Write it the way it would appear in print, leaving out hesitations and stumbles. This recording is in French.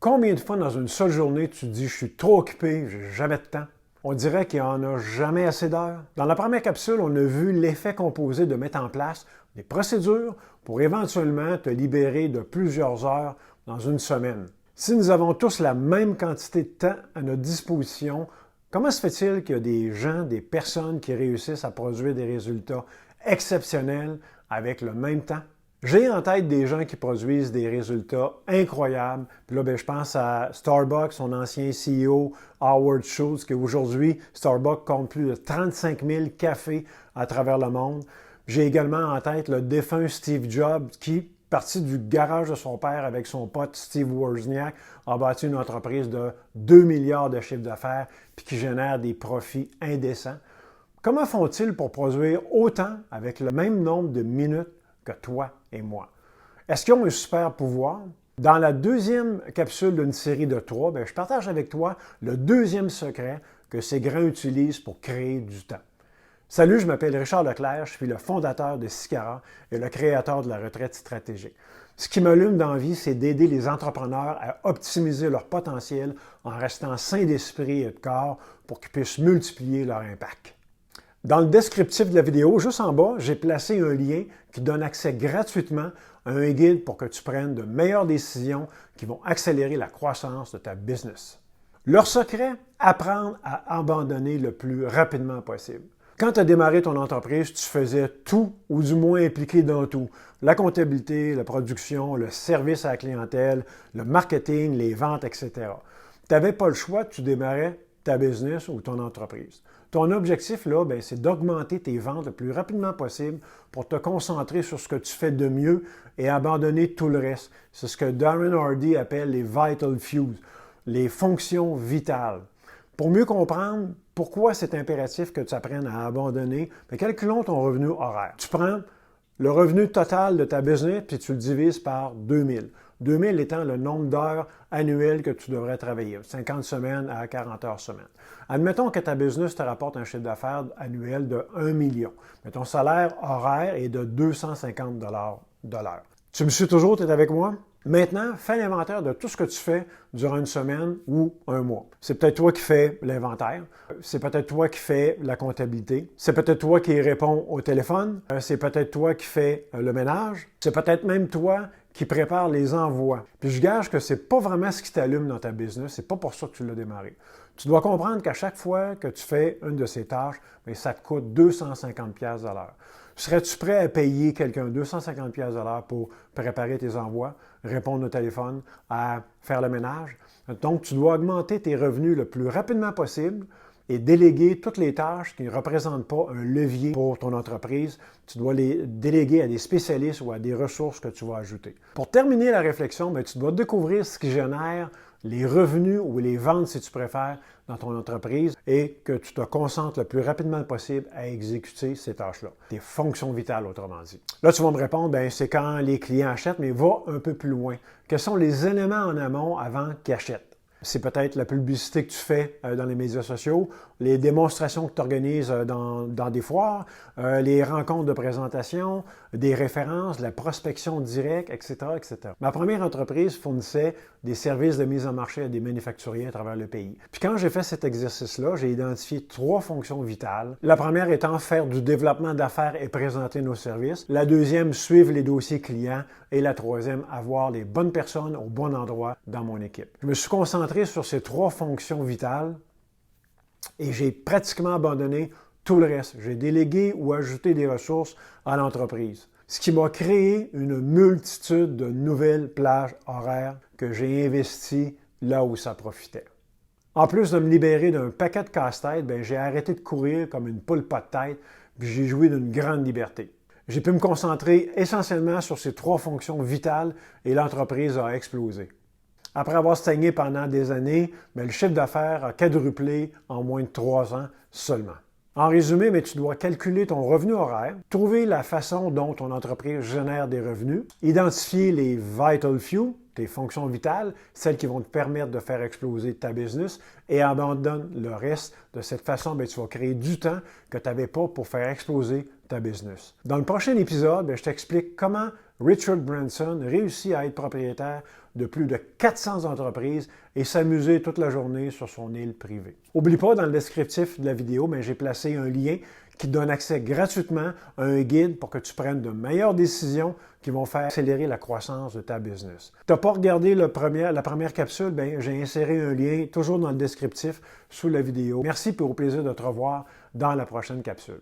Combien de fois dans une seule journée tu te dis « je suis trop occupé, j'ai jamais de temps ». On dirait qu'il n'y en a jamais assez d'heures. Dans la première capsule, on a vu l'effet composé de mettre en place des procédures pour éventuellement te libérer de plusieurs heures dans une semaine. Si nous avons tous la même quantité de temps à notre disposition, comment se fait-il qu'il y a des gens, des personnes qui réussissent à produire des résultats exceptionnels avec le même temps? J'ai en tête des gens qui produisent des résultats incroyables. Puis là, je pense à Starbucks, son ancien CEO, Howard Schultz, qui aujourd'hui, Starbucks compte plus de 35 000 cafés à travers le monde. J'ai également en tête le défunt Steve Jobs, qui, parti du garage de son père avec son pote Steve Wozniak, a bâti une entreprise de 2 milliards de chiffre d'affaires puis qui génère des profits indécents. Comment font-ils pour produire autant avec le même nombre de minutes que toi et moi? Est-ce qu'ils ont un super pouvoir? Dans la deuxième capsule d'une série de 3, je partage avec toi le deuxième secret que ces grands utilisent pour créer du temps. Salut, je m'appelle Richard Leclerc, je suis le fondateur de Sicara et le créateur de la retraite stratégique. Ce qui m'allume dans la vie, c'est d'aider les entrepreneurs à optimiser leur potentiel en restant sains d'esprit et de corps pour qu'ils puissent multiplier leur impact. Dans le descriptif de la vidéo, juste en bas, j'ai placé un lien qui donne accès gratuitement à un guide pour que tu prennes de meilleures décisions qui vont accélérer la croissance de ta business. Leur secret, apprendre à abandonner le plus rapidement possible. Quand tu as démarré ton entreprise, tu faisais tout, ou du moins impliqué dans tout. La comptabilité, la production, le service à la clientèle, le marketing, les ventes, etc. Tu n'avais pas le choix, tu démarrais ta business ou ton entreprise. Ton objectif, là, c'est d'augmenter tes ventes le plus rapidement possible pour te concentrer sur ce que tu fais de mieux et abandonner tout le reste. C'est ce que Darren Hardy appelle les vital few, les fonctions vitales. Pour mieux comprendre pourquoi c'est impératif que tu apprennes à abandonner, calculons ton revenu horaire. Tu prends le revenu total de ta business puis tu le divises par 2000. 2000 étant le nombre d'heures annuelles que tu devrais travailler, 50 semaines à 40 heures semaine. Admettons que ta business te rapporte un chiffre d'affaires annuel de 1 million. Mais ton salaire horaire est de 250 de l'heure. Tu me suis toujours, tu es avec moi? Maintenant, fais l'inventaire de tout ce que tu fais durant une semaine ou un mois. C'est peut-être toi qui fais l'inventaire, c'est peut-être toi qui fais la comptabilité, c'est peut-être toi qui réponds au téléphone, c'est peut-être toi qui fais le ménage, c'est peut-être même toi qui prépare les envois. Puis je gage que c'est pas vraiment ce qui t'allume dans ta business, c'est pas pour ça que tu l'as démarré. Tu dois comprendre qu'à chaque fois que tu fais une de ces tâches, ça te coûte 250$ de l'heure. Serais-tu prêt à payer quelqu'un 250$ de l'heure pour préparer tes envois, répondre au téléphone, à faire le ménage? Donc, tu dois augmenter tes revenus le plus rapidement possible et déléguer toutes les tâches qui ne représentent pas un levier pour ton entreprise. Tu dois les déléguer à des spécialistes ou à des ressources que tu vas ajouter. Pour terminer la réflexion, tu dois découvrir ce qui génère les revenus ou les ventes, si tu préfères, dans ton entreprise et que tu te concentres le plus rapidement possible à exécuter ces tâches-là. Tes fonctions vitales, autrement dit. Là, tu vas me répondre, c'est quand les clients achètent, mais va un peu plus loin. Quels sont les éléments en amont avant qu'ils achètent? C'est peut-être la publicité que tu fais dans les médias sociaux, les démonstrations que tu organises dans des foires, les rencontres de présentation, des références, la prospection directe, etc., etc. Ma première entreprise fournissait des services de mise en marché à des manufacturiers à travers le pays. Puis quand j'ai fait cet exercice-là, j'ai identifié 3 fonctions vitales. La première étant faire du développement d'affaires et présenter nos services. La deuxième, suivre les dossiers clients. Et la troisième, avoir les bonnes personnes au bon endroit dans mon équipe. Je me suis concentré sur ces 3 fonctions vitales et j'ai pratiquement abandonné tout le reste. J'ai délégué ou ajouté des ressources à l'entreprise. Ce qui m'a créé une multitude de nouvelles plages horaires que j'ai investies là où ça profitait. En plus de me libérer d'un paquet de casse-tête, j'ai arrêté de courir comme une poule pas de tête, puis j'ai joui d'une grande liberté. J'ai pu me concentrer essentiellement sur ces 3 fonctions vitales et l'entreprise a explosé. Après avoir stagné pendant des années, le chiffre d'affaires a quadruplé en moins de 3 ans seulement. En résumé, tu dois calculer ton revenu horaire, trouver la façon dont ton entreprise génère des revenus, identifier les vital few, tes fonctions vitales, celles qui vont te permettre de faire exploser ta business et abandonne le reste. De cette façon, tu vas créer du temps que tu n'avais pas pour faire exploser ta business. Dans le prochain épisode, je t'explique comment Richard Branson réussit à être propriétaire de plus de 400 entreprises et s'amuser toute la journée sur son île privée. N'oublie pas, dans le descriptif de la vidéo, j'ai placé un lien qui donne accès gratuitement à un guide pour que tu prennes de meilleures décisions qui vont faire accélérer la croissance de ta business. Tu n'as pas regardé la première capsule, j'ai inséré un lien toujours dans le descriptif sous la vidéo. Merci et au plaisir de te revoir dans la prochaine capsule.